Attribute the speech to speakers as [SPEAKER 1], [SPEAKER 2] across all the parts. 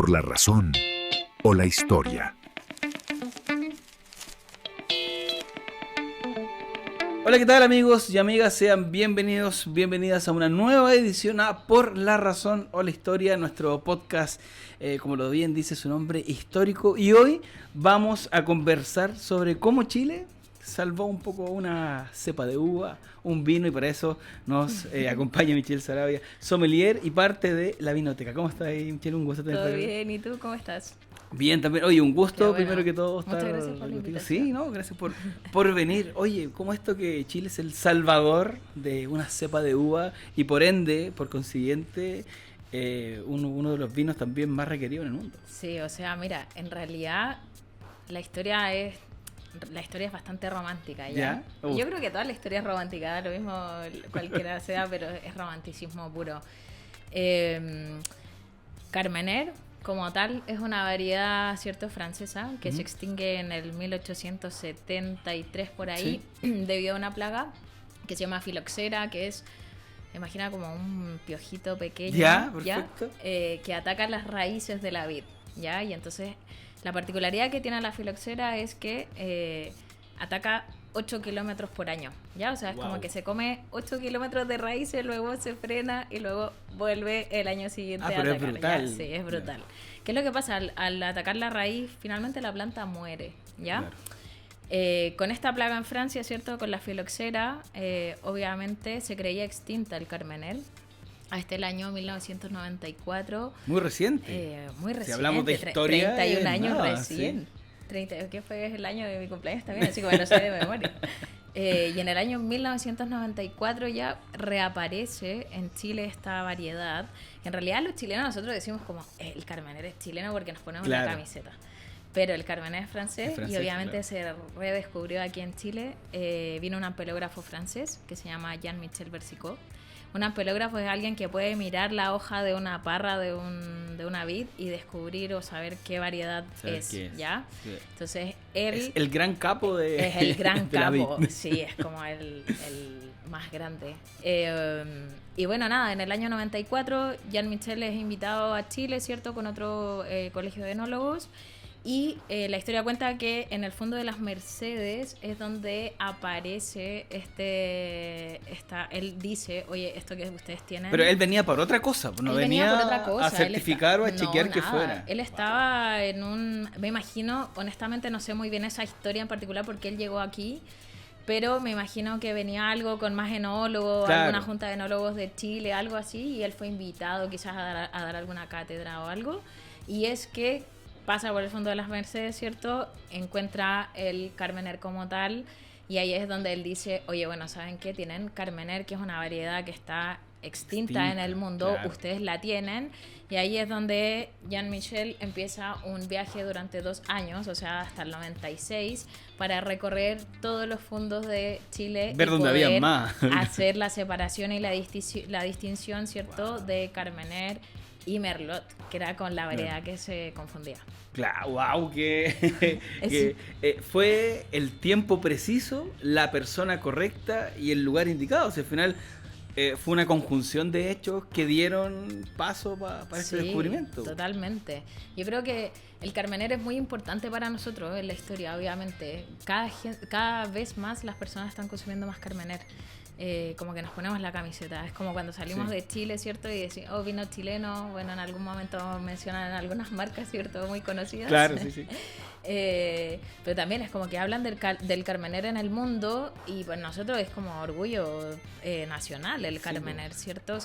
[SPEAKER 1] por la razón o la historia.
[SPEAKER 2] Hola, ¿qué tal amigos y amigas? Sean bienvenidos, bienvenidas a una nueva edición a Por la Razón o la Historia, nuestro podcast, como lo bien dice su nombre, histórico. Y hoy vamos a conversar sobre cómo Chile salvó un poco una cepa de uva, un vino, y para eso nos acompaña Michelle Saravia, sommelier y parte de la Vinoteca. ¿Cómo estás ahí, Michelle? Un gusto tenerte.
[SPEAKER 3] Todo bien, ¿y tú cómo estás?
[SPEAKER 2] Bien, también. Oye, un gusto,
[SPEAKER 3] bueno.
[SPEAKER 2] primero que todo, estar
[SPEAKER 3] Muchas gracias por la
[SPEAKER 2] contigo.
[SPEAKER 3] invitación.
[SPEAKER 2] Sí, ¿no? Gracias por venir. Oye, ¿cómo esto que Chile es el salvador de una cepa de uva y por ende, por consiguiente, uno de los vinos también más requeridos en el mundo?
[SPEAKER 3] Sí, o sea, mira, en realidad la historia es bastante romántica, ¿ya? Yo creo que toda la historia es romántica, lo mismo cualquiera sea, pero es romanticismo puro. Carmener, como tal, es una variedad, ¿cierto?, francesa, que se extingue en el 1873 por ahí, debido a una plaga que se llama filoxera, que es, imagina como un piojito pequeño,
[SPEAKER 2] perfecto.
[SPEAKER 3] que ataca las raíces de la vid, ¿ya? Y entonces la particularidad que tiene la filoxera es que ataca 8 kilómetros por año, ¿ya? O sea, es como que se come 8 kilómetros de raíces, luego se frena y luego vuelve el año siguiente a
[SPEAKER 2] pero
[SPEAKER 3] atacar.
[SPEAKER 2] es brutal.
[SPEAKER 3] ¿Ya? Sí, es brutal. ¿Qué es lo que pasa? Al atacar la raíz, finalmente la planta muere, ¿ya? Claro. Con esta plaga en Francia, ¿cierto? Con la filoxera, obviamente se creía extinta el Carmener hasta el año 1994.
[SPEAKER 2] Muy reciente.
[SPEAKER 3] Muy reciente.
[SPEAKER 2] Si hablamos de historia,
[SPEAKER 3] 31 años
[SPEAKER 2] nada,
[SPEAKER 3] recién.
[SPEAKER 2] Sí.
[SPEAKER 3] 30, ¿qué fue el año de mi cumpleaños también? Así que me lo sé de memoria. Y en el año 1994 ya reaparece en Chile esta variedad. En realidad los chilenos nosotros decimos como el Carmener es chileno porque nos ponemos la camiseta. Pero el Carmener es francés y obviamente se redescubrió aquí en Chile. Vino un ampelógrafo francés que se llama Jean-Michel Versicot. Un ampelógrafo es alguien que puede mirar la hoja de una parra de una vid y descubrir o saber qué variedad es, ¿ya? Sí. Entonces, él...
[SPEAKER 2] Es el gran capo de...
[SPEAKER 3] Es el gran
[SPEAKER 2] de
[SPEAKER 3] capo, sí, es como el más grande. Y bueno, nada, en el año 94, Jean-Michel es invitado a Chile, ¿cierto? Con otro colegio de enólogos. Y la historia cuenta que en el fondo de las Mercedes es donde aparece él dice, oye, esto que ustedes tienen...
[SPEAKER 2] Pero él venía por otra cosa, no venía
[SPEAKER 3] por otra cosa.
[SPEAKER 2] A certificar o a chequear que fuera.
[SPEAKER 3] Él estaba me imagino, honestamente no sé muy bien esa historia en particular porque él llegó aquí, pero me imagino que venía algo con más enólogos, alguna junta de enólogos de Chile, algo así, y él fue invitado quizás a dar alguna cátedra o algo, y es que pasa por el fondo de las Mercedes, ¿cierto? Encuentra el Carmener como tal y ahí es donde él dice, oye, bueno, ¿saben qué? Tienen Carmener, que es una variedad que está extinta en el mundo, ustedes la tienen, y ahí es donde Jean-Michel empieza un viaje durante 2 años, o sea, hasta el 96, para recorrer todos los fondos de Chile
[SPEAKER 2] ver
[SPEAKER 3] y
[SPEAKER 2] dónde
[SPEAKER 3] poder
[SPEAKER 2] había más.
[SPEAKER 3] hacer la separación y la distinción, ¿cierto? De Carmener y Merlot, que era con la variedad que se confundía.
[SPEAKER 2] Claro, wow, que fue el tiempo preciso, la persona correcta y el lugar indicado. O sea, al final fue una conjunción de hechos que dieron paso para ese descubrimiento.
[SPEAKER 3] Totalmente. Yo creo que el Carmener es muy importante para nosotros en la historia, obviamente. Cada vez más las personas están consumiendo más Carmener. Como que nos ponemos la camiseta. Es como cuando salimos de Chile, ¿cierto? Y decimos, oh, vino chileno. Bueno, en algún momento mencionan algunas marcas, ¿cierto? Muy conocidas.
[SPEAKER 2] Claro, sí.
[SPEAKER 3] Pero también es como que hablan del Carmener en el mundo y pues nosotros es como orgullo nacional el Carmener, ¿cierto?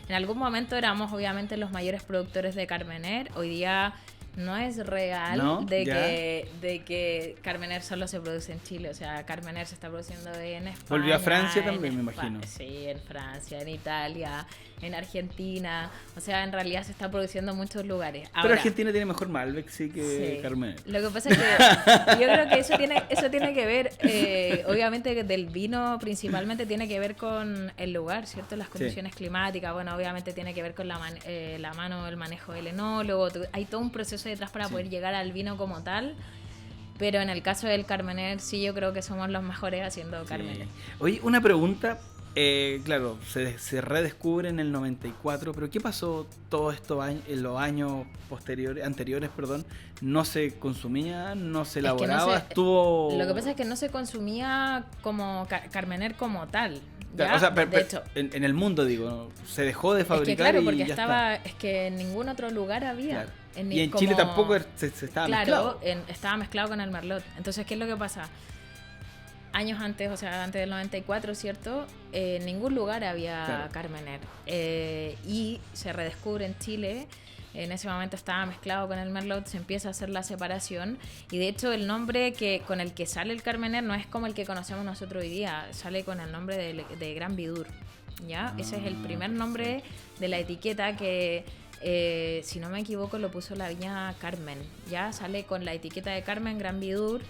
[SPEAKER 3] En algún momento éramos obviamente los mayores productores de Carmener. Hoy día no es real de que Carmener solo se produce en Chile. O sea, Carmener se está produciendo en España.
[SPEAKER 2] Volvió a Francia también, me imagino.
[SPEAKER 3] Sí, en Francia, en Italia, en Argentina. O sea, en realidad se está produciendo en muchos lugares. Ahora,
[SPEAKER 2] pero Argentina tiene mejor Malbec que Carmener.
[SPEAKER 3] Lo que pasa es que yo creo que eso tiene que ver, obviamente del vino principalmente tiene que ver con el lugar, ¿cierto? Las condiciones climáticas. Bueno, obviamente tiene que ver con la mano, el manejo del enólogo. Hay todo un proceso detrás para poder llegar al vino como tal. Pero en el caso del Carmener, sí, yo creo que somos los mejores haciendo Carmener.
[SPEAKER 2] Oye, una pregunta. Claro, se redescubre en el 94, pero ¿qué pasó todos estos años, en los años anteriores, no se consumía, no se elaboraba, estuvo...
[SPEAKER 3] Lo que pasa es que no se consumía como Carmener como tal. ¿Ya?
[SPEAKER 2] O sea,
[SPEAKER 3] de hecho,
[SPEAKER 2] en el mundo, digo, ¿no? Se dejó de fabricar.
[SPEAKER 3] Es que claro, porque
[SPEAKER 2] está.
[SPEAKER 3] Es que en ningún otro lugar había.
[SPEAKER 2] Claro. Y en Chile tampoco se estaba mezclado.
[SPEAKER 3] Claro, estaba mezclado con el merlot. Entonces, ¿qué es lo que pasa? Años antes, o sea, antes del 94, ¿cierto? En ningún lugar había Carmener. Y se redescubre en Chile. En ese momento estaba mezclado con el merlot, se empieza a hacer la separación y de hecho el nombre con el que sale el Carmener no es como el que conocemos nosotros hoy día, sale con el nombre de Gran Vidur, ¿ya? Ese es el primer nombre de la etiqueta que, si no me equivoco, lo puso la viña Carmen, ¿ya? Sale con la etiqueta de Carmen, Gran Vidur,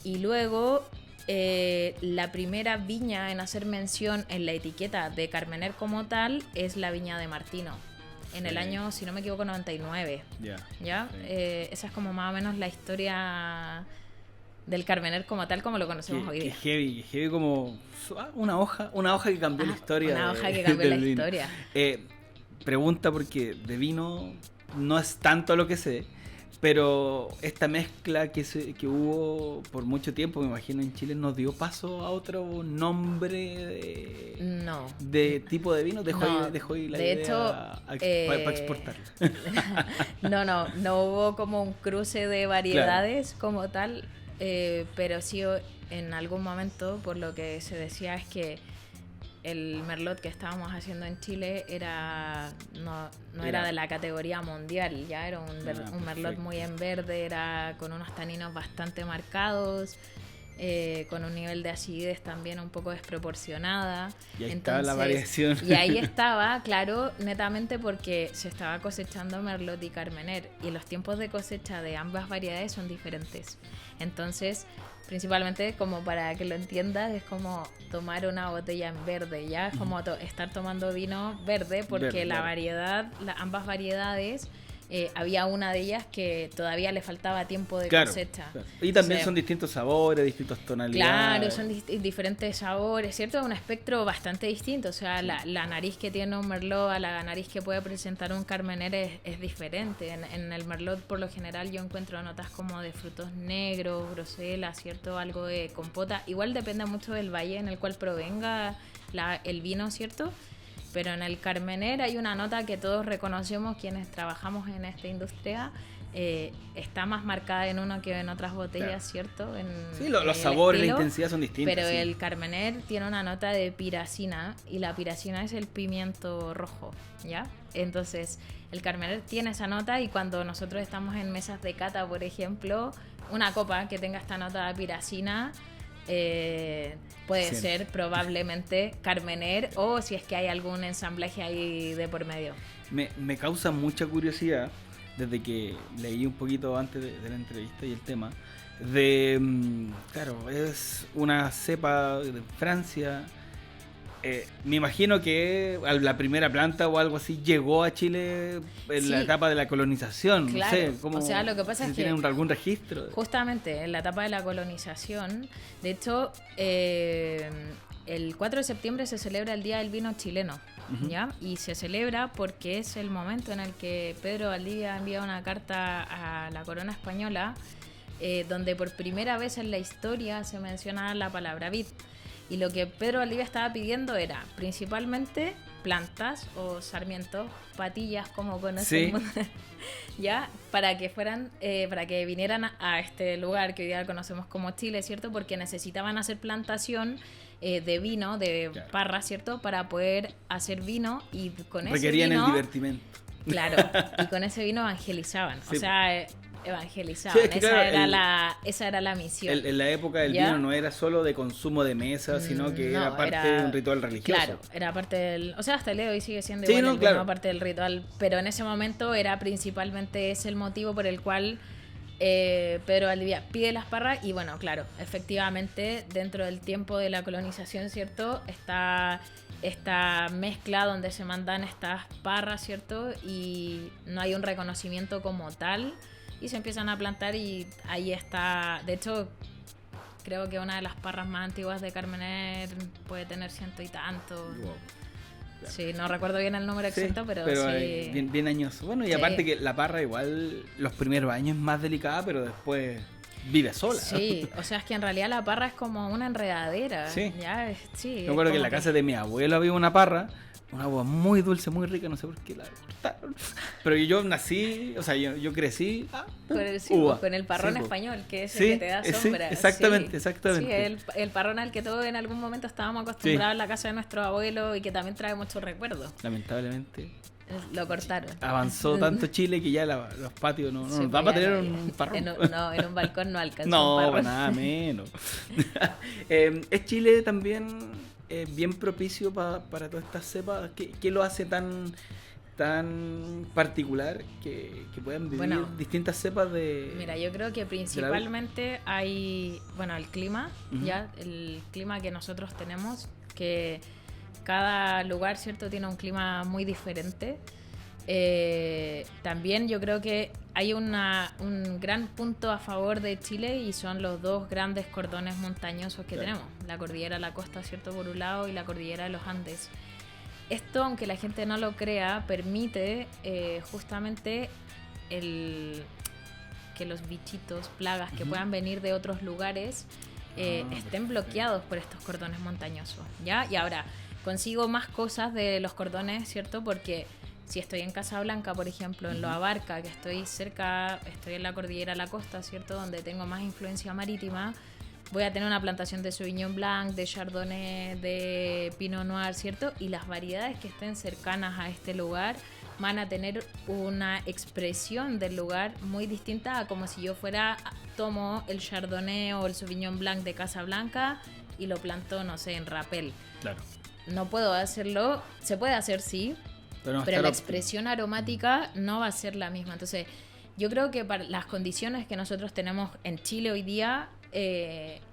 [SPEAKER 3] y luego la primera viña en hacer mención en la etiqueta de Carmener como tal es la viña de Martino. En el año, si no me equivoco, 99. ¿Ya? Sí. Esa es como más o menos la historia del Carmener como tal, como lo conocemos hoy día.
[SPEAKER 2] Heavy como una hoja que cambió la historia.
[SPEAKER 3] Una hoja que cambió la historia.
[SPEAKER 2] Pregunta porque de vino no es tanto lo que sé, pero esta mezcla que hubo por mucho tiempo, me imagino, en Chile, ¿nos dio paso a otro nombre de tipo de vino? Dejó ahí la idea
[SPEAKER 3] hecho,
[SPEAKER 2] para exportarla.
[SPEAKER 3] No hubo como un cruce de variedades como tal, pero sí en algún momento, por lo que se decía, es que el merlot que estábamos haciendo en Chile no era de la categoría mundial, ya era un merlot muy en verde, era con unos taninos bastante marcados, con un nivel de acidez también un poco desproporcionada.
[SPEAKER 2] Y ahí estaba la variación.
[SPEAKER 3] Y ahí estaba, claro, netamente porque se estaba cosechando merlot y carmener, y los tiempos de cosecha de ambas variedades son diferentes. Entonces, principalmente, como para que lo entiendas, es como tomar una botella en verde, ¿ya? Es como estar tomando vino verde, porque ambas variedades, había una de ellas que todavía le faltaba tiempo de cosecha.
[SPEAKER 2] Claro. Y también son distintos sabores, distintas tonalidades.
[SPEAKER 3] Claro, son diferentes sabores, ¿cierto? Es un espectro bastante distinto. O sea, la nariz que tiene un merlot a la nariz que puede presentar un carmener es diferente. En el merlot, por lo general, yo encuentro notas como de frutos negros, grosela, ¿cierto? Algo de compota. Igual depende mucho del valle en el cual provenga el vino, ¿cierto? Pero en el carmener hay una nota que todos reconocemos quienes trabajamos en esta industria, está más marcada en uno que en otras botellas, ¿cierto?
[SPEAKER 2] Sí, los sabores, la intensidad son distintos.
[SPEAKER 3] Pero el carmener tiene una nota de piracina, y la piracina es el pimiento rojo, ¿ya? Entonces, el carmener tiene esa nota, y cuando nosotros estamos en mesas de cata, por ejemplo, una copa que tenga esta nota de piracina puede ser probablemente carmener, o si es que hay algún ensamblaje ahí de por medio.
[SPEAKER 2] Me causa mucha curiosidad, desde que leí un poquito antes de la entrevista y el tema, claro, es una cepa de Francia. Me imagino que la primera planta o algo así llegó a Chile en la etapa de la colonización.
[SPEAKER 3] Claro.
[SPEAKER 2] No sé, ¿cómo,
[SPEAKER 3] o sea, lo que pasa es que
[SPEAKER 2] ¿tienen algún registro?
[SPEAKER 3] Justamente en la etapa de la colonización, de hecho, el 4 de septiembre se celebra el Día del Vino Chileno, ¿ya? Y se celebra porque es el momento en el que Pedro Valdivia envía una carta a la corona española, donde por primera vez en la historia se menciona la palabra vid. Y lo que Pedro Valdivia estaba pidiendo era principalmente plantas o sarmientos, patillas, como conocemos, ya, para que vinieran a este lugar que hoy día conocemos como Chile, ¿cierto? Porque necesitaban hacer plantación de vino, de parra, ¿cierto? Para poder hacer vino, y con ese
[SPEAKER 2] requerían
[SPEAKER 3] vino,
[SPEAKER 2] el divertimento.
[SPEAKER 3] Claro, y con ese vino evangelizaban. Sí. O sea, evangelizaban.
[SPEAKER 2] Sí, es que
[SPEAKER 3] esa era la misión.
[SPEAKER 2] En la época del vino no era solo de consumo de mesa, sino que era parte de un ritual religioso.
[SPEAKER 3] Claro, era parte del... O sea, hasta el día de hoy sigue siendo igual vino, parte del ritual, pero en ese momento era principalmente ese el motivo por el cual Pedro Valdivia pide las parras. Y bueno, claro, efectivamente, dentro del tiempo de la colonización, ¿cierto? Está esta mezcla donde se mandan estas parras, ¿cierto? Y no hay un reconocimiento como tal, y se empiezan a plantar, y ahí está. De hecho, creo que una de las parras más antiguas de Carmener puede tener 100 y tantos.
[SPEAKER 2] Wow.
[SPEAKER 3] Sí, no recuerdo bien el número exacto, pero sí.
[SPEAKER 2] Bien añoso. Bueno, y aparte que la parra igual los primeros años es más delicada, pero después vive sola.
[SPEAKER 3] Sí, o sea, es que en realidad la parra es como una enredadera.
[SPEAKER 2] Sí.
[SPEAKER 3] Ya, sí.
[SPEAKER 2] Me acuerdo que en la casa de mi abuelo había una parra, una agua muy dulce, muy rica, no sé por qué la cortaron. Pero yo nací, o sea, yo crecí
[SPEAKER 3] con el parrón español, que es el que te da
[SPEAKER 2] sí,
[SPEAKER 3] sombra.
[SPEAKER 2] exactamente.
[SPEAKER 3] Sí, el parrón al que todos en algún momento estábamos acostumbrados en la casa de nuestro abuelo y que también trae muchos recuerdos.
[SPEAKER 2] Lamentablemente.
[SPEAKER 3] Lo cortaron.
[SPEAKER 2] Avanzó tanto Chile que ya los patios no nos da para tener un parrón.
[SPEAKER 3] En un balcón no alcanza un
[SPEAKER 2] No,
[SPEAKER 3] parrón.
[SPEAKER 2] nada menos. ¿Es Chile también bien propicio para todas estas cepas? ¿Qué lo hace tan particular que puedan vivir distintas cepas de...
[SPEAKER 3] Mira, yo creo que principalmente hay, el clima, ya, el clima que nosotros tenemos, que cada lugar, ¿cierto?, tiene un clima muy diferente. También yo creo que hay un gran punto a favor de Chile y son los dos grandes cordones montañosos que tenemos. La cordillera de la costa, ¿cierto?, por un lado, y la cordillera de los Andes. Esto, aunque la gente no lo crea, permite justamente que los bichitos, plagas que puedan venir de otros lugares estén bloqueados por estos cordones montañosos, ¿ya? Y ahora, consigo más cosas de los cordones, ¿cierto? Porque si estoy en Casablanca, por ejemplo, en Lo Abarca, que estoy cerca, estoy en la cordillera de la costa, ¿cierto?, donde tengo más influencia marítima, voy a tener una plantación de Sauvignon Blanc, de Chardonnay, de Pinot Noir, ¿cierto? Y las variedades que estén cercanas a este lugar van a tener una expresión del lugar muy distinta a como si yo tomo el Chardonnay o el Sauvignon Blanc de Casablanca y lo planto, no sé, en Rapel.
[SPEAKER 2] Claro.
[SPEAKER 3] No puedo hacerlo, se puede hacer, sí, pero la expresión aromática no va a ser la misma. Entonces, yo creo que para las condiciones que nosotros tenemos en Chile hoy día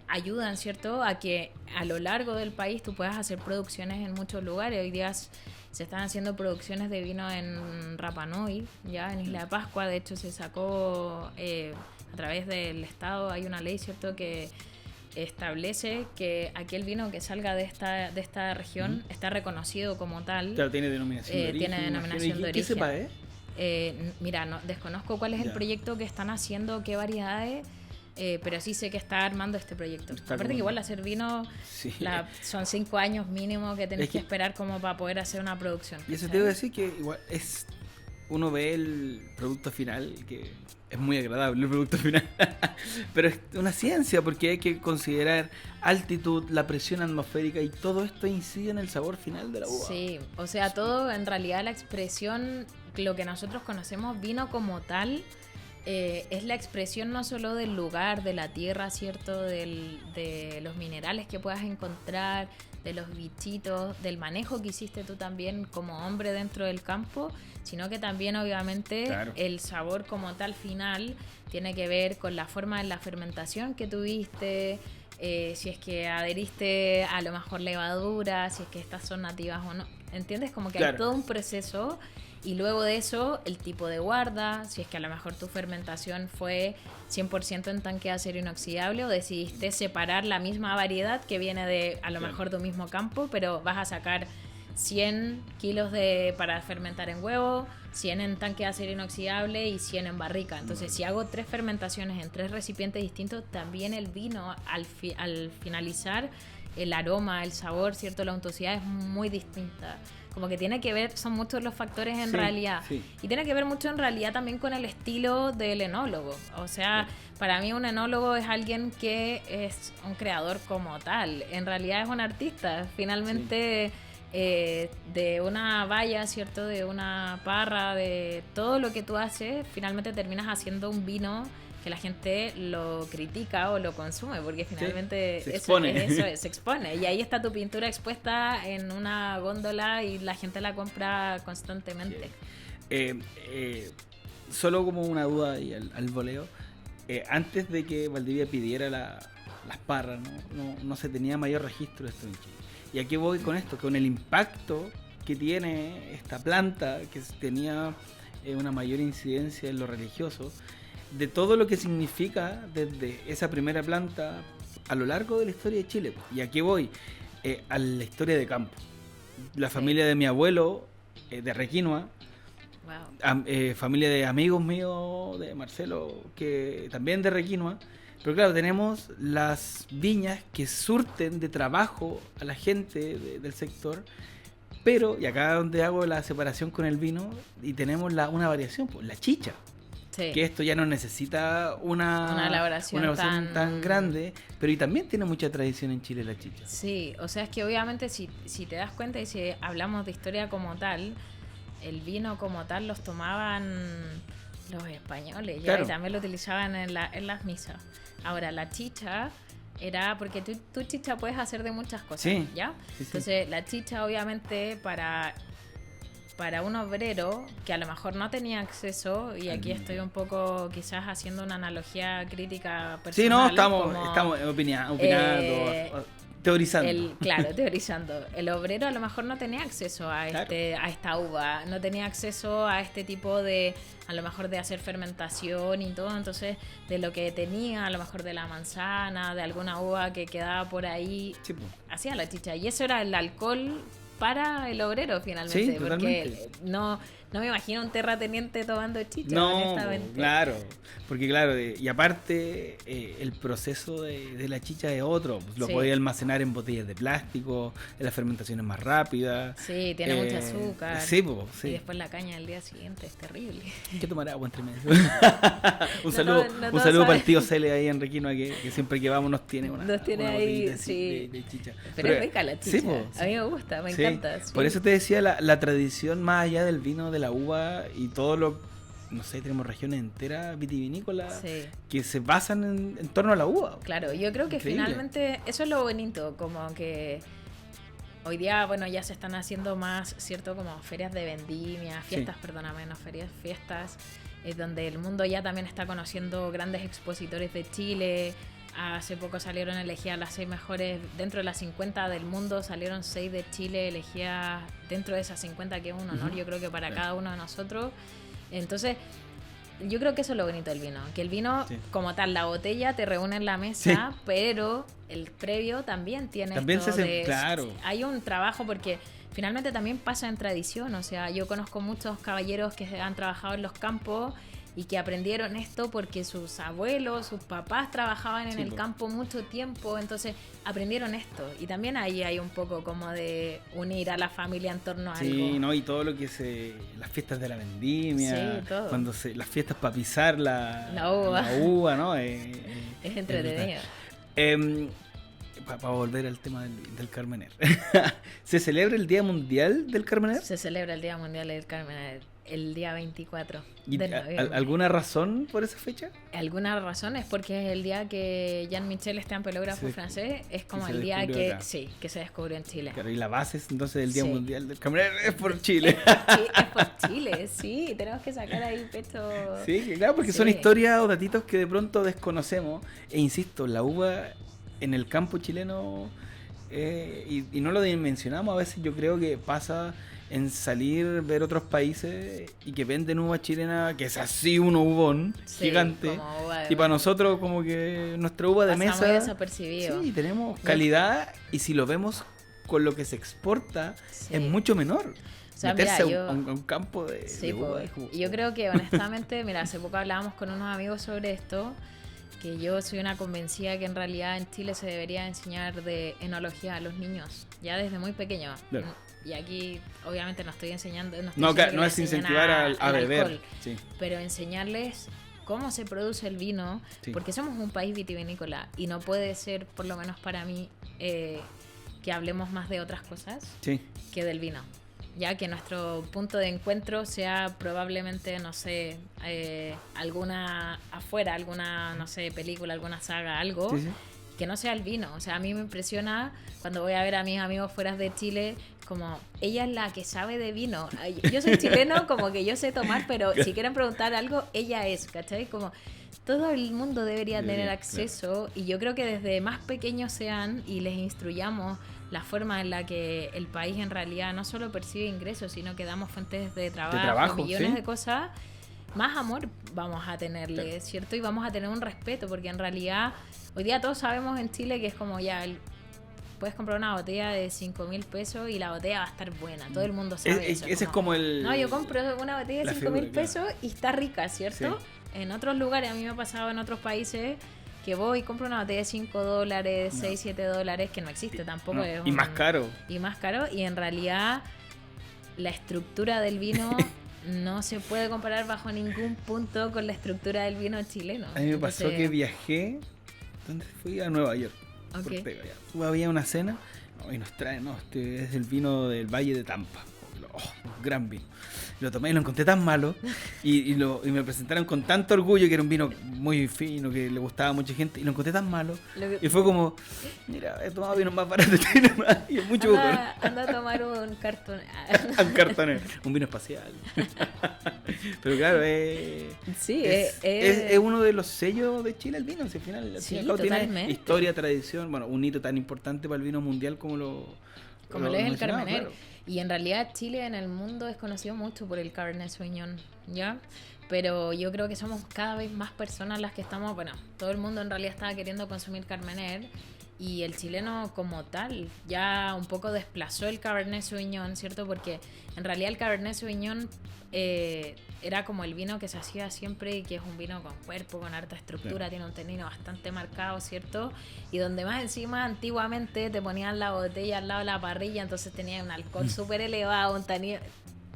[SPEAKER 3] ayudan, ¿cierto?, a que a lo largo del país tú puedas hacer producciones en muchos lugares. Hoy día se están haciendo producciones de vino en Rapa Nui, ya en Isla de Pascua. De hecho, se sacó a través del Estado, hay una ley, ¿cierto?, que establece que aquel vino que salga de esta región está reconocido como tal.
[SPEAKER 2] Claro, tiene denominación de origen.
[SPEAKER 3] Tiene denominación de origen.
[SPEAKER 2] ¿Qué cepa es?
[SPEAKER 3] Mira, desconozco cuál es el proyecto que están haciendo, qué variedades, pero sí sé que está armando este proyecto. Aparte que igual hacer vino son 5 años mínimo que tenés que esperar como para poder hacer una producción.
[SPEAKER 2] Y eso te iba a decir que igual uno ve el producto final, que es muy agradable el producto final, pero es una ciencia porque hay que considerar altitud, la presión atmosférica y todo esto incide en el sabor final de la uva.
[SPEAKER 3] Sí, o sea, todo en realidad la expresión, lo que nosotros conocemos vino como tal, es la expresión no solo del lugar, de la tierra, ¿cierto?, de los minerales que puedas encontrar, de los bichitos, del manejo que hiciste tú también como hombre dentro del campo, sino que también obviamente el sabor como tal final tiene que ver con la forma de la fermentación que tuviste, si es que adheriste a lo mejor levadura, si es que estas son nativas o no, ¿entiendes? Como que hay todo un proceso. Y luego de eso, el tipo de guarda, si es que a lo mejor tu fermentación fue 100% en tanque de acero inoxidable o decidiste separar la misma variedad que viene de a lo mejor de un mismo campo, pero vas a sacar 100 kilos para fermentar en huevo, 100 en tanque de acero inoxidable y 100 en barrica. Entonces, si hago 3 fermentaciones en 3 recipientes distintos, también el vino al finalizar, el aroma, el sabor, ¿cierto?, la untuosidad es muy distinta. Como que tiene que ver, son muchos los factores en realidad. Sí. Y tiene que ver mucho en realidad también con el estilo del enólogo. O sea, para mí un enólogo es alguien que es un creador como tal. En realidad es un artista. Finalmente, de una valla, ¿cierto?, de una parra, de todo lo que tú haces, finalmente terminas haciendo un vino que la gente lo critica o lo consume, porque finalmente se expone. Y ahí está tu pintura expuesta en una góndola y la gente la compra constantemente.
[SPEAKER 2] Solo como una duda y al voleo, antes de que Valdivia pidiera las parras, no se tenía mayor registro de esto en Chile. ¿Y a qué voy con esto? Con el impacto que tiene esta planta, que tenía una mayor incidencia en lo religioso, de todo lo que significa desde esa primera planta, a lo largo de la historia de Chile. Y aquí voy, a la historia de campo. La familia de mi abuelo, de Requinoa,
[SPEAKER 3] Wow.
[SPEAKER 2] familia de amigos míos, de Marcelo, que también de Requinoa. Pero claro, tenemos las viñas que surten de trabajo a la gente del sector. Pero, y acá donde hago la separación con el vino, y tenemos una variación, pues la chicha.
[SPEAKER 3] Sí.
[SPEAKER 2] Que esto ya no necesita una
[SPEAKER 3] elaboración
[SPEAKER 2] tan grande, pero y también tiene mucha tradición en Chile la chicha.
[SPEAKER 3] Sí, o sea, es que obviamente si te das cuenta y si hablamos de historia como tal, el vino como tal los tomaban los españoles,
[SPEAKER 2] Claro.
[SPEAKER 3] ¿ya? Y también lo utilizaban en las misas. Ahora, la chicha era, porque tú chicha puedes hacer de muchas cosas,
[SPEAKER 2] Sí,
[SPEAKER 3] ¿ya?
[SPEAKER 2] sí.
[SPEAKER 3] Entonces, la chicha obviamente para un obrero que a lo mejor no tenía acceso, y aquí estoy un poco quizás haciendo una analogía crítica personal.
[SPEAKER 2] Sí, no, estamos
[SPEAKER 3] como,
[SPEAKER 2] opinando, teorizando.
[SPEAKER 3] Claro, teorizando. El obrero a lo mejor no tenía acceso a
[SPEAKER 2] Claro.
[SPEAKER 3] a esta uva, no tenía acceso a este tipo de, a lo mejor de hacer fermentación y todo, entonces de lo que tenía, a lo mejor de la manzana, de alguna uva que quedaba por ahí,
[SPEAKER 2] Sí, pues.
[SPEAKER 3] hacía la chicha. Y eso era el alcohol para el obrero finalmente,
[SPEAKER 2] Sí,
[SPEAKER 3] porque
[SPEAKER 2] totalmente.
[SPEAKER 3] no me imagino un terrateniente tomando chicha,
[SPEAKER 2] No,
[SPEAKER 3] honestamente.
[SPEAKER 2] claro, porque claro, y aparte el proceso de la chicha es otro, lo
[SPEAKER 3] Sí.
[SPEAKER 2] podía almacenar en botellas de plástico, la fermentación es más rápida.
[SPEAKER 3] Sí, tiene mucho azúcar.
[SPEAKER 2] Sí, pues,
[SPEAKER 3] Y
[SPEAKER 2] sí.
[SPEAKER 3] después la caña del día siguiente, es terrible.
[SPEAKER 2] Hay que tomar agua entre medio. un
[SPEAKER 3] No
[SPEAKER 2] saludo,
[SPEAKER 3] todo- no
[SPEAKER 2] un
[SPEAKER 3] todo
[SPEAKER 2] saludo para
[SPEAKER 3] sabe.
[SPEAKER 2] el tío Cele ahí en Requinoa, que siempre que vamos nos tiene una
[SPEAKER 3] ahí,
[SPEAKER 2] botellita
[SPEAKER 3] sí.
[SPEAKER 2] de chicha.
[SPEAKER 3] Pero es rica la chicha.
[SPEAKER 2] Sí, pues,
[SPEAKER 3] A mí me gusta, me
[SPEAKER 2] sí.
[SPEAKER 3] encanta. Sí.
[SPEAKER 2] Por eso te decía la tradición más allá del vino, de la uva y todo lo, no sé, tenemos regiones enteras vitivinícolas
[SPEAKER 3] Sí.
[SPEAKER 2] que se basan en torno a la uva.
[SPEAKER 3] Claro, yo creo que
[SPEAKER 2] Increíble.
[SPEAKER 3] finalmente eso es lo bonito, como que hoy día, bueno, ya se están haciendo más, ¿cierto? Como ferias de vendimia, fiestas,
[SPEAKER 2] Sí.
[SPEAKER 3] perdóname, no ferias, fiestas, donde el mundo ya también está conociendo grandes expositores de Chile. Hace poco salieron elegidas las 6 mejores, dentro de las 50 del mundo salieron 6 de Chile elegidas dentro de esas 50, que es un honor,
[SPEAKER 2] Ujú.
[SPEAKER 3] yo creo que para
[SPEAKER 2] Sí.
[SPEAKER 3] cada uno de nosotros. Entonces, yo creo que eso es lo bonito del vino, que el vino
[SPEAKER 2] Sí.
[SPEAKER 3] como tal, la botella te reúne en la mesa,
[SPEAKER 2] Sí.
[SPEAKER 3] pero el previo también tiene
[SPEAKER 2] También
[SPEAKER 3] esto
[SPEAKER 2] se hace-
[SPEAKER 3] de...
[SPEAKER 2] claro.
[SPEAKER 3] Hay un trabajo porque finalmente también pasa en tradición, o sea, yo conozco muchos caballeros que han trabajado en los campos y que aprendieron esto porque sus abuelos, sus papás trabajaban en
[SPEAKER 2] Sí,
[SPEAKER 3] el
[SPEAKER 2] po.
[SPEAKER 3] campo mucho tiempo, entonces aprendieron esto. Y también ahí hay un poco como de unir a la familia en torno a
[SPEAKER 2] Sí,
[SPEAKER 3] algo.
[SPEAKER 2] ¿no? Y todo lo que las fiestas de la vendimia,
[SPEAKER 3] Sí, todo.
[SPEAKER 2] cuando las fiestas para pisar
[SPEAKER 3] La uva.
[SPEAKER 2] la uva, ¿no?
[SPEAKER 3] Es entretenido.
[SPEAKER 2] Para volver al tema del Carmener. ¿Se celebra el Día Mundial del Carmener?
[SPEAKER 3] Se celebra el Día Mundial del Carmen el día 24
[SPEAKER 2] ¿Y
[SPEAKER 3] de noviembre.
[SPEAKER 2] alguna razón por esa fecha?
[SPEAKER 3] Alguna razón es porque es el día que Jean-Michel Esteban, pelógrafo
[SPEAKER 2] Se-
[SPEAKER 3] francés, es como
[SPEAKER 2] se
[SPEAKER 3] el día
[SPEAKER 2] descubrió
[SPEAKER 3] que
[SPEAKER 2] acá.
[SPEAKER 3] sí, que se descubrió en Chile.
[SPEAKER 2] Claro, y la base es, entonces del Día
[SPEAKER 3] Sí.
[SPEAKER 2] Mundial del Carmener es por Chile.
[SPEAKER 3] Sí, es por Chile, sí, tenemos que sacar ahí pecho.
[SPEAKER 2] Sí, que claro, porque son
[SPEAKER 3] Sí.
[SPEAKER 2] historias o datitos que de pronto desconocemos. E insisto, la uva en el campo chileno, y no lo dimensionamos, a veces yo creo que pasa en salir, ver otros países y que venden uva chilena, que es así un uvón
[SPEAKER 3] Sí,
[SPEAKER 2] gigante.
[SPEAKER 3] como uva de
[SPEAKER 2] Y para
[SPEAKER 3] mesa.
[SPEAKER 2] nosotros como que nuestra uva de
[SPEAKER 3] Pasa
[SPEAKER 2] mesa...
[SPEAKER 3] muy desapercibido.
[SPEAKER 2] Sí, tenemos calidad y si lo vemos con lo que se exporta
[SPEAKER 3] Sí.
[SPEAKER 2] es mucho menor.
[SPEAKER 3] O sea,
[SPEAKER 2] Meterse
[SPEAKER 3] mira,
[SPEAKER 2] a un campo de
[SPEAKER 3] Sí,
[SPEAKER 2] uva
[SPEAKER 3] pues,
[SPEAKER 2] es como-
[SPEAKER 3] y yo creo que honestamente, mira, hace poco hablábamos con unos amigos sobre esto, que yo soy una convencida que en realidad en Chile se debería enseñar de enología a los niños, ya desde muy pequeños.
[SPEAKER 2] Claro.
[SPEAKER 3] Y aquí obviamente no estoy enseñando, no, estoy
[SPEAKER 2] No,
[SPEAKER 3] diciendo que
[SPEAKER 2] no
[SPEAKER 3] le
[SPEAKER 2] es
[SPEAKER 3] enseñen
[SPEAKER 2] incentivar a
[SPEAKER 3] al
[SPEAKER 2] beber.
[SPEAKER 3] alcohol,
[SPEAKER 2] Sí.
[SPEAKER 3] pero enseñarles cómo se produce el vino,
[SPEAKER 2] Sí.
[SPEAKER 3] porque somos un país vitivinícola y no puede ser, por lo menos para mí, que hablemos más de otras cosas
[SPEAKER 2] Sí.
[SPEAKER 3] que del vino. Ya que nuestro punto de encuentro sea probablemente, no sé, alguna afuera, alguna, no sé, película, alguna saga, algo,
[SPEAKER 2] Sí, sí.
[SPEAKER 3] que no sea el vino. O sea, a mí me impresiona cuando voy a ver a mis amigos fuera de Chile, como ella es la que sabe de vino. Ay, yo soy chileno, como que yo sé tomar, pero si quieren preguntar algo, ella es, ¿cachai? Como todo el mundo debería tener
[SPEAKER 2] Claro.
[SPEAKER 3] acceso y yo creo que desde más pequeños sean y les instruyamos la forma en la que el país en realidad no solo percibe ingresos, sino que damos fuentes de trabajo
[SPEAKER 2] trabajo,
[SPEAKER 3] millones
[SPEAKER 2] sí.
[SPEAKER 3] de cosas, más amor vamos a tenerle,
[SPEAKER 2] Claro.
[SPEAKER 3] ¿cierto? Y vamos a tener un respeto, porque en realidad hoy día todos sabemos en Chile que es como ya, puedes comprar una botella de 5.000 pesos y la botella va a estar buena, todo el mundo sabe eso.
[SPEAKER 2] Ese es como el...
[SPEAKER 3] No, yo compro una botella de
[SPEAKER 2] la
[SPEAKER 3] 5.000
[SPEAKER 2] figura,
[SPEAKER 3] pesos y está rica, ¿cierto?
[SPEAKER 2] Sí.
[SPEAKER 3] En otros lugares, a mí me ha pasado en otros países que voy y compro una botella de $5,
[SPEAKER 2] No.
[SPEAKER 3] 6, $7, que no existe tampoco.
[SPEAKER 2] No,
[SPEAKER 3] Es
[SPEAKER 2] y más caro.
[SPEAKER 3] Y más caro, y en realidad la estructura del vino no se puede comparar bajo ningún punto con la estructura del vino chileno.
[SPEAKER 2] A mí me pasó
[SPEAKER 3] Entonces,
[SPEAKER 2] que viajé, ¿dónde fui? A Nueva York.
[SPEAKER 3] Ok.
[SPEAKER 2] Por Ortega, ya. Había una cena, y nos traen, este es el vino del Valle de Tampa. Un gran vino. Lo tomé y lo encontré tan malo y me presentaron con tanto orgullo que era un vino muy fino, que le gustaba a mucha gente, y lo encontré tan malo. Y fue como, mira, he tomado vinos más baratos y es mucho
[SPEAKER 3] anda a tomar un cartón.
[SPEAKER 2] un cartonero, un vino espacial. Pero claro,
[SPEAKER 3] Sí,
[SPEAKER 2] es uno de los sellos de Chile el vino. Si al final, al
[SPEAKER 3] Sí,
[SPEAKER 2] fin y al cabo tiene
[SPEAKER 3] totalmente.
[SPEAKER 2] historia, tradición, bueno, un hito tan importante para el vino mundial como lo
[SPEAKER 3] es el
[SPEAKER 2] mencionaba,
[SPEAKER 3] Carmener.
[SPEAKER 2] claro.
[SPEAKER 3] Y en realidad Chile en el mundo es conocido mucho por el Cabernet Sauvignon, ¿ya? Pero yo creo que somos cada vez más personas las que estamos, bueno, todo el mundo en realidad estaba queriendo consumir Carmener, y el chileno como tal ya un poco desplazó el Cabernet Sauvignon, ¿cierto? Porque en realidad el Cabernet Sauvignon era como el vino que se hacía siempre, que es un vino con cuerpo, con harta estructura,
[SPEAKER 2] Claro.
[SPEAKER 3] tiene un tanino bastante marcado, ¿cierto? Y donde más encima antiguamente te ponían la botella al lado de la parrilla, entonces tenía un alcohol súper elevado, un tanino,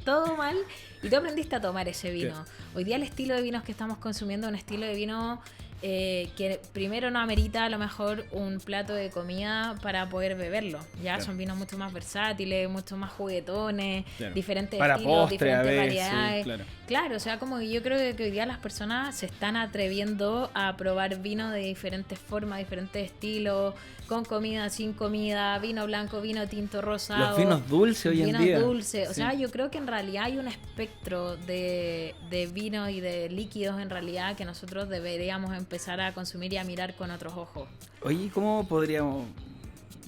[SPEAKER 3] todo mal, y tú aprendiste a tomar ese vino.
[SPEAKER 2] Claro.
[SPEAKER 3] Hoy día el estilo de vinos que estamos consumiendo es un estilo de vino que primero no amerita a lo mejor un plato de comida para poder beberlo. Ya
[SPEAKER 2] Claro.
[SPEAKER 3] son vinos mucho más versátiles, mucho más juguetones,
[SPEAKER 2] Claro.
[SPEAKER 3] diferentes
[SPEAKER 2] Para
[SPEAKER 3] estilos,
[SPEAKER 2] postre, a
[SPEAKER 3] diferentes
[SPEAKER 2] veces,
[SPEAKER 3] variedades.
[SPEAKER 2] claro.
[SPEAKER 3] Claro, o sea, como que yo creo que hoy día las personas se están atreviendo a probar vino de diferentes formas, diferentes estilos, con comida, sin comida, vino blanco, vino tinto, rosado.
[SPEAKER 2] Los vinos dulces hoy en
[SPEAKER 3] vinos
[SPEAKER 2] día.
[SPEAKER 3] dulces. O
[SPEAKER 2] Sí.
[SPEAKER 3] sea, yo creo que en realidad hay un espectro de vino y de líquidos en realidad que nosotros deberíamos empezar a consumir y a mirar con otros ojos.
[SPEAKER 2] Oye, ¿cómo podríamos...?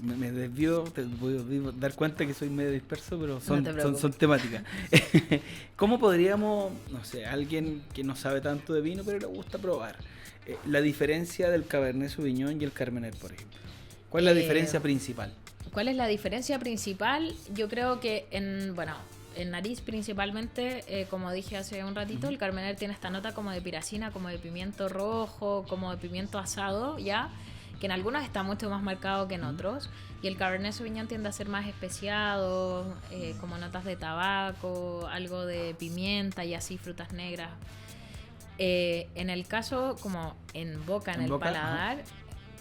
[SPEAKER 2] Me desvío, te voy a dar cuenta que soy medio disperso, pero
[SPEAKER 3] No te preocupes.
[SPEAKER 2] son temáticas. ¿Cómo podríamos, no sé, alguien que no sabe tanto de vino, pero le gusta probar, la diferencia del Cabernet Sauvignon y el Carmener, por ejemplo? ¿Cuál es la diferencia principal?
[SPEAKER 3] ¿Cuál es la diferencia principal? Yo creo que en nariz principalmente, como dije hace un ratito, el Carmener tiene esta nota como de piracina, como de pimiento rojo, como de pimiento asado, ¿ya? Que en algunos está mucho más marcado que en otros. Y el Cabernet Sauvignon tiende a ser más especiado, como notas de tabaco, algo de pimienta y así, frutas negras. En el caso, como en boca, en el
[SPEAKER 2] boca,
[SPEAKER 3] paladar,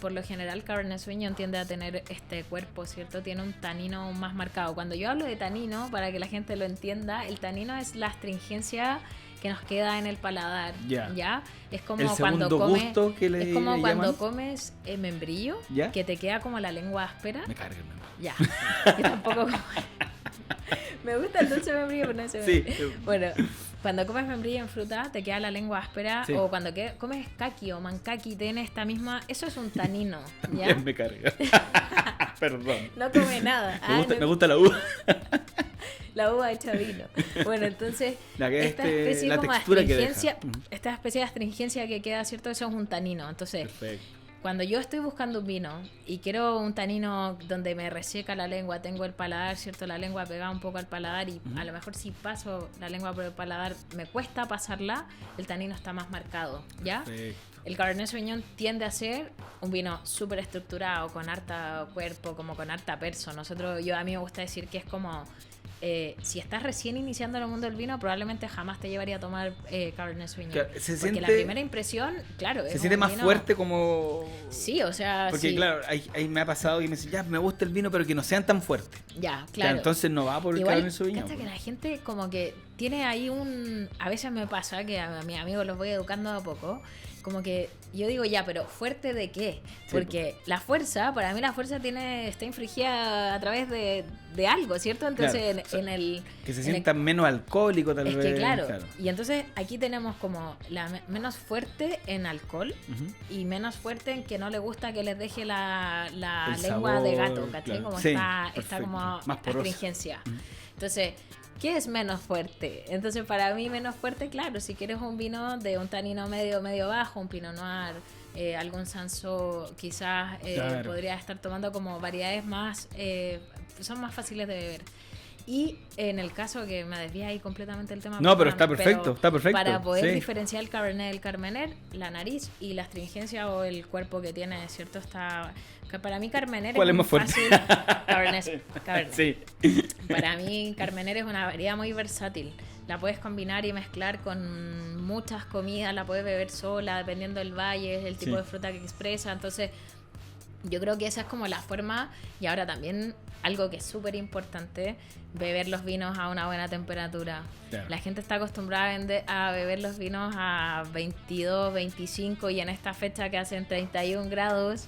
[SPEAKER 3] por lo general Cabernet Sauvignon tiende a tener este cuerpo, ¿cierto? Tiene un tanino más marcado. Cuando yo hablo de tanino, para que la gente lo entienda, el tanino es la astringencia que nos queda en el paladar, ¿ya? Es como
[SPEAKER 2] el
[SPEAKER 3] cuando
[SPEAKER 2] segundo
[SPEAKER 3] comes,
[SPEAKER 2] gusto que le
[SPEAKER 3] es como cuando
[SPEAKER 2] llaman.
[SPEAKER 3] comes membrillo,
[SPEAKER 2] ¿Ya?
[SPEAKER 3] que te queda como la lengua áspera.
[SPEAKER 2] Me carga el membrillo.
[SPEAKER 3] Ya. Yo tampoco como... Me gusta el dulce membrillo, pero no ese
[SPEAKER 2] Sí.
[SPEAKER 3] Bueno, cuando comes membrillo en fruta, te queda la lengua áspera.
[SPEAKER 2] Sí.
[SPEAKER 3] O cuando comes kaki o mancaki, tiene esta misma... Eso es un tanino, ¿ya?
[SPEAKER 2] También me carga. Perdón.
[SPEAKER 3] No come nada.
[SPEAKER 2] Me gusta la uva.
[SPEAKER 3] La uva hecha vino. Bueno, entonces,
[SPEAKER 2] La que
[SPEAKER 3] esta especie
[SPEAKER 2] la
[SPEAKER 3] como de
[SPEAKER 2] textura que
[SPEAKER 3] astringencia,
[SPEAKER 2] deja. Ujú.
[SPEAKER 3] esta especie de astringencia que queda, ¿cierto? Eso es un tanino. Entonces,
[SPEAKER 2] Perfecto.
[SPEAKER 3] cuando yo estoy buscando un vino y quiero un tanino donde me reseca la lengua, tengo el paladar, ¿cierto? La lengua pegada un poco al paladar y a lo mejor si paso la lengua por el paladar me cuesta pasarla, el tanino está más marcado, ¿ya?
[SPEAKER 2] Perfecto.
[SPEAKER 3] El Cabernet Sauvignon tiende a ser un vino súper estructurado, con harta cuerpo, como con harta perso. A mí me gusta decir que es como... si estás recién iniciando en el mundo del vino, probablemente jamás te llevaría a tomar Cabernet Sauvignon.
[SPEAKER 2] Claro,
[SPEAKER 3] porque la primera impresión, claro,
[SPEAKER 2] Se
[SPEAKER 3] es
[SPEAKER 2] siente
[SPEAKER 3] un
[SPEAKER 2] más
[SPEAKER 3] vino-
[SPEAKER 2] fuerte como...
[SPEAKER 3] Sí, o sea,
[SPEAKER 2] Porque
[SPEAKER 3] sí.
[SPEAKER 2] claro, ahí me ha pasado que me dicen, ya, me gusta el vino, pero que no sean tan fuertes.
[SPEAKER 3] Ya,
[SPEAKER 2] Ya,
[SPEAKER 3] claro.
[SPEAKER 2] entonces no va por el
[SPEAKER 3] Igual,
[SPEAKER 2] Cabernet Sauvignon.
[SPEAKER 3] cacha que la gente como que tiene ahí a veces me pasa que a mis amigos los voy educando de a poco, como que yo digo, ya, pero ¿fuerte de qué?
[SPEAKER 2] Sí,
[SPEAKER 3] Porque la fuerza, para mí la fuerza está infligida a través de algo, ¿cierto? Entonces
[SPEAKER 2] Claro, o sea,
[SPEAKER 3] en el...
[SPEAKER 2] Que se
[SPEAKER 3] en el-
[SPEAKER 2] sienta menos alcohólico tal
[SPEAKER 3] es
[SPEAKER 2] vez.
[SPEAKER 3] que claro, y entonces aquí tenemos como menos fuerte en alcohol
[SPEAKER 2] Ujú.
[SPEAKER 3] y menos fuerte en que no le gusta que les deje la
[SPEAKER 2] El
[SPEAKER 3] lengua de
[SPEAKER 2] sabor,
[SPEAKER 3] gato, ¿cachai?
[SPEAKER 2] claro.
[SPEAKER 3] Como
[SPEAKER 2] Sí,
[SPEAKER 3] está
[SPEAKER 2] perfecto.
[SPEAKER 3] como
[SPEAKER 2] Más poroso.
[SPEAKER 3] astringencia.
[SPEAKER 2] Ujú.
[SPEAKER 3] Entonces, ¿qué es menos fuerte? Entonces, para mí, menos fuerte, claro, si quieres un vino de un tanino medio bajo, un Pinot Noir, algún Sansó, quizás
[SPEAKER 2] Claro.
[SPEAKER 3] podría estar tomando como variedades más, son más fáciles de beber. Y en el caso que me desvía ahí completamente el tema.
[SPEAKER 2] No, pero
[SPEAKER 3] perdón,
[SPEAKER 2] está perfecto, está perfecto.
[SPEAKER 3] Para poder
[SPEAKER 2] Sí.
[SPEAKER 3] diferenciar el Cabernet del Carmener, la nariz y la astringencia o el cuerpo que tiene, ¿cierto? Está... que para mí Carmener
[SPEAKER 2] ¿Cuál es
[SPEAKER 3] muy
[SPEAKER 2] más fuerte?
[SPEAKER 3] fácil. Cabernet.
[SPEAKER 2] Sí.
[SPEAKER 3] Para mí Carmener es una variedad muy versátil. La puedes combinar y mezclar con muchas comidas, la puedes beber sola, dependiendo del valle, el tipo
[SPEAKER 2] Sí.
[SPEAKER 3] de fruta que expresa. Entonces, yo creo que esa es como la forma. Y ahora también algo que es súper importante, beber los vinos a una buena temperatura.
[SPEAKER 2] Claro.
[SPEAKER 3] La gente está acostumbrada a beber los vinos a 22, 25 y en esta fecha que hacen 31 grados,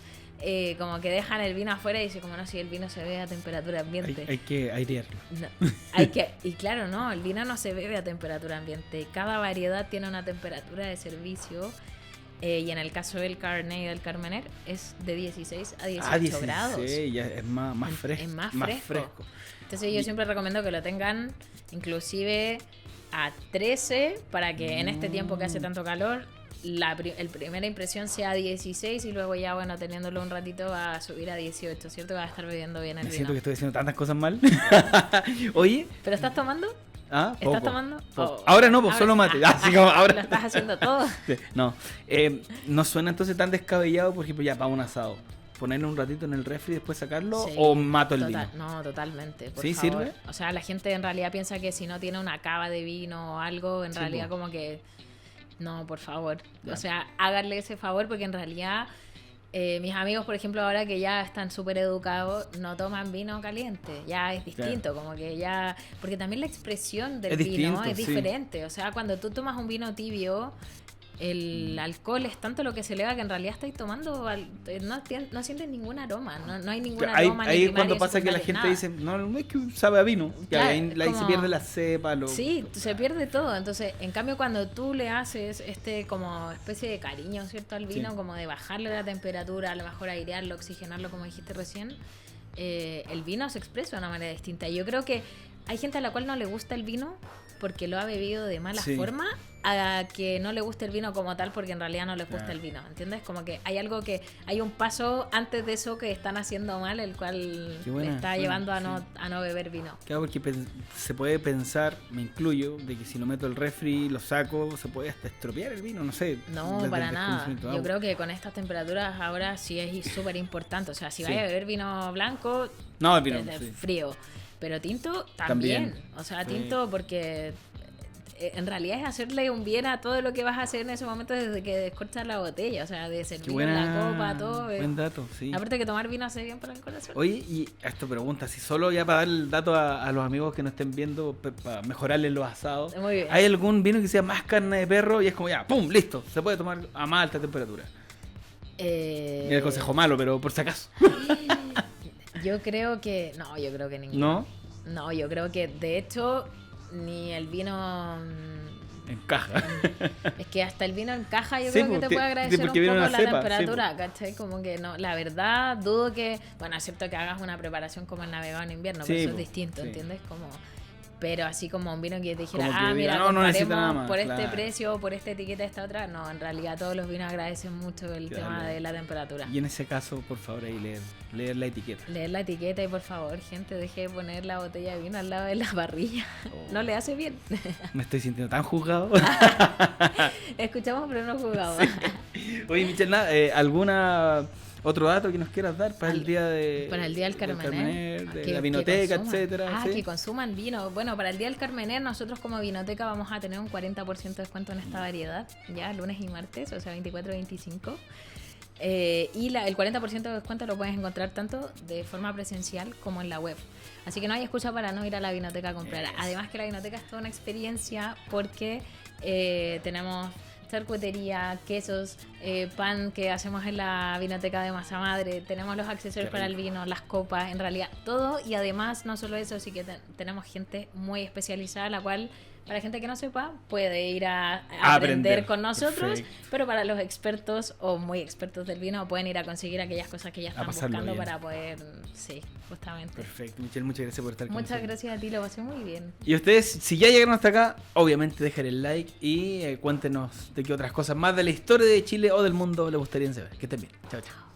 [SPEAKER 3] como que dejan el vino afuera y dicen como no, si el vino se bebe a temperatura ambiente.
[SPEAKER 2] Hay que airearlo.
[SPEAKER 3] No, y claro, no, el vino no se bebe a temperatura ambiente. Cada variedad tiene una temperatura de servicio. Y en el caso del Cabernet y del Carmener es de 16 a 18 grados.
[SPEAKER 2] Sí, ya es más fresco.
[SPEAKER 3] Es más fresco. Entonces yo siempre recomiendo que lo tengan inclusive a 13 para que en este tiempo que hace tanto calor el primera impresión sea 16 y luego ya, bueno, teniéndolo un ratito va a subir a 18, ¿cierto? Va a estar bebiendo bien el
[SPEAKER 2] Me
[SPEAKER 3] vino.
[SPEAKER 2] siento que estoy haciendo tantas cosas mal. Oye,
[SPEAKER 3] ¿Pero estás tomando?
[SPEAKER 2] ¿ah?
[SPEAKER 3] ¿Estás
[SPEAKER 2] Poco.
[SPEAKER 3] tomando?
[SPEAKER 2] Poco.
[SPEAKER 3] Oh,
[SPEAKER 2] Ahora no, pues solo mate. Así como ahora.
[SPEAKER 3] Lo estás haciendo todo.
[SPEAKER 2] Sí, no. ¿No suena entonces tan descabellado, por ejemplo, ya para un asado? ¿Ponerlo un ratito en el refri y después sacarlo?
[SPEAKER 3] Sí,
[SPEAKER 2] ¿O mato el vino?
[SPEAKER 3] No, totalmente. Por
[SPEAKER 2] ¿Sí
[SPEAKER 3] favor.
[SPEAKER 2] sirve?
[SPEAKER 3] O sea, la gente en realidad piensa que si no tiene una cava de vino o algo, en
[SPEAKER 2] Sí,
[SPEAKER 3] realidad
[SPEAKER 2] po.
[SPEAKER 3] como que... No, por favor.
[SPEAKER 2] Claro.
[SPEAKER 3] O sea, háganle ese favor porque en realidad mis amigos, por ejemplo, ahora que ya están súper educados, no toman vino caliente. Ya es distinto, como que ya... Porque también la expresión del
[SPEAKER 2] Es
[SPEAKER 3] vino
[SPEAKER 2] distinto,
[SPEAKER 3] es
[SPEAKER 2] sí.
[SPEAKER 3] diferente. O sea, cuando tú tomas un vino tibio... El alcohol es tanto lo que se eleva que en realidad estáis tomando, no sientes ningún aroma, no hay ningún aroma.
[SPEAKER 2] Ahí
[SPEAKER 3] ni
[SPEAKER 2] es cuando
[SPEAKER 3] primario,
[SPEAKER 2] pasa que la
[SPEAKER 3] secundario,
[SPEAKER 2] gente
[SPEAKER 3] nada.
[SPEAKER 2] dice, no es que sabe a vino. Ya,
[SPEAKER 3] Claro,
[SPEAKER 2] ahí se
[SPEAKER 3] como-
[SPEAKER 2] pierde la cepa.
[SPEAKER 3] Sí, se pierde todo. Entonces, en cambio, cuando tú le haces como especie de cariño, ¿cierto? Al vino,
[SPEAKER 2] Sí.
[SPEAKER 3] como de bajarle la temperatura, a lo mejor airearlo, oxigenarlo, como dijiste recién, el vino se expresa de una manera distinta. Yo creo que hay gente a la cual no le gusta el vino porque lo ha bebido de mala
[SPEAKER 2] Sí.
[SPEAKER 3] forma, a que no le guste el vino como tal porque en realidad no les gusta
[SPEAKER 2] Claro.
[SPEAKER 3] el vino, ¿entiendes? Como que hay un paso antes de eso que están haciendo mal, el cual
[SPEAKER 2] Qué buena,
[SPEAKER 3] le está
[SPEAKER 2] buena,
[SPEAKER 3] llevando a
[SPEAKER 2] sí.
[SPEAKER 3] no beber vino.
[SPEAKER 2] Claro, porque se puede pensar, me incluyo, de que si lo meto al refri, lo saco, se puede hasta estropear el vino, no sé.
[SPEAKER 3] No,
[SPEAKER 2] desde
[SPEAKER 3] para
[SPEAKER 2] el
[SPEAKER 3] nada.
[SPEAKER 2] desconocimiento.
[SPEAKER 3] Yo creo que con estas temperaturas ahora sí es súper importante. O sea, si
[SPEAKER 2] Sí.
[SPEAKER 3] vais a beber vino blanco,
[SPEAKER 2] No, el vino,
[SPEAKER 3] desde
[SPEAKER 2] sí.
[SPEAKER 3] frío. Pero tinto también.
[SPEAKER 2] También.
[SPEAKER 3] O sea,
[SPEAKER 2] Sí.
[SPEAKER 3] tinto porque en realidad es hacerle un bien a todo lo que vas a hacer en ese momento desde que descorchas la botella. O sea, de
[SPEAKER 2] Qué
[SPEAKER 3] servir en
[SPEAKER 2] buena,
[SPEAKER 3] la copa, todo.
[SPEAKER 2] buen dato, sí.
[SPEAKER 3] Aparte que tomar vino hace bien para el corazón.
[SPEAKER 2] Oye, y esto pregunta, si solo ya para dar el dato a los amigos que no estén viendo, para mejorarles los asados,
[SPEAKER 3] Muy bien.
[SPEAKER 2] ¿hay algún vino que sea más carne de perro y es como ya, ¡pum! Listo, se puede tomar a más alta temperatura? Mira el consejo malo, pero por si acaso.
[SPEAKER 3] Yo creo que... No, yo creo que ninguno.
[SPEAKER 2] ¿No?
[SPEAKER 3] No, yo creo que de hecho ni el vino...
[SPEAKER 2] Encaja.
[SPEAKER 3] Es que hasta el vino en caja yo
[SPEAKER 2] Sí,
[SPEAKER 3] creo que te
[SPEAKER 2] porque-
[SPEAKER 3] puede agradecer un
[SPEAKER 2] porque viene
[SPEAKER 3] poco
[SPEAKER 2] una
[SPEAKER 3] la
[SPEAKER 2] cepa,
[SPEAKER 3] temperatura, ¿cachai? Como que no, la verdad dudo que, bueno, acepto que hagas una preparación como el navegado en invierno,
[SPEAKER 2] Sí,
[SPEAKER 3] pero eso es
[SPEAKER 2] po,
[SPEAKER 3] distinto,
[SPEAKER 2] sí.
[SPEAKER 3] ¿entiendes? Como, pero así como un vino que te dijera,
[SPEAKER 2] Como que
[SPEAKER 3] mira,
[SPEAKER 2] diga, no necesita
[SPEAKER 3] comparemos
[SPEAKER 2] nada más,
[SPEAKER 3] por este
[SPEAKER 2] claro.
[SPEAKER 3] precio, por esta etiqueta, esta otra, no, en realidad todos los vinos agradecen mucho el
[SPEAKER 2] Claro.
[SPEAKER 3] tema de la temperatura.
[SPEAKER 2] Y en ese caso, por favor, ahí leer la etiqueta.
[SPEAKER 3] Leer la etiqueta y por favor, gente, deje de poner la botella de vino al lado de la parrilla.
[SPEAKER 2] Oh.
[SPEAKER 3] No le hace bien.
[SPEAKER 2] Me estoy sintiendo tan juzgado.
[SPEAKER 3] Escuchamos pero no jugamos.
[SPEAKER 2] Oye, Michelle, nada, ¿alguna otro dato que nos quieras dar para el día de
[SPEAKER 3] Para el día del Carmener,
[SPEAKER 2] de
[SPEAKER 3] que-
[SPEAKER 2] la
[SPEAKER 3] que
[SPEAKER 2] vinoteca,
[SPEAKER 3] consuman.
[SPEAKER 2] etcétera? ¿sí?
[SPEAKER 3] Que consuman vino. Bueno, para el día del Carmener nosotros como vinoteca vamos a tener un 40% de descuento en esta variedad, ya lunes y martes, o sea 24 y 25. Y el 40% de descuento lo puedes encontrar tanto de forma presencial como en la web. Así que no hay excusa para no ir a la vinoteca a comprar. Además que la vinoteca es toda una experiencia porque tenemos charcutería, quesos, pan que hacemos en la vinoteca de Masa Madre, tenemos los accesorios
[SPEAKER 2] Qué
[SPEAKER 3] para el
[SPEAKER 2] rico.
[SPEAKER 3] vino, las copas, en realidad todo. Y además no solo eso, sí que tenemos gente muy especializada la cual Para la gente que no sepa, puede ir a aprender con nosotros,
[SPEAKER 2] Perfecto.
[SPEAKER 3] pero para los expertos o muy expertos del vino pueden ir a conseguir aquellas cosas que ya están
[SPEAKER 2] pasarlo
[SPEAKER 3] buscando
[SPEAKER 2] bien.
[SPEAKER 3] para poder, sí, justamente.
[SPEAKER 2] Perfecto, Michelle, muchas gracias por estar con
[SPEAKER 3] Muchas
[SPEAKER 2] nosotros.
[SPEAKER 3] gracias a ti, lo pasé muy bien.
[SPEAKER 2] Y ustedes, si ya llegaron hasta acá, obviamente dejen el like y cuéntenos de qué otras cosas más de la historia de Chile o del mundo les gustaría saber. Que estén bien. Chao, chao.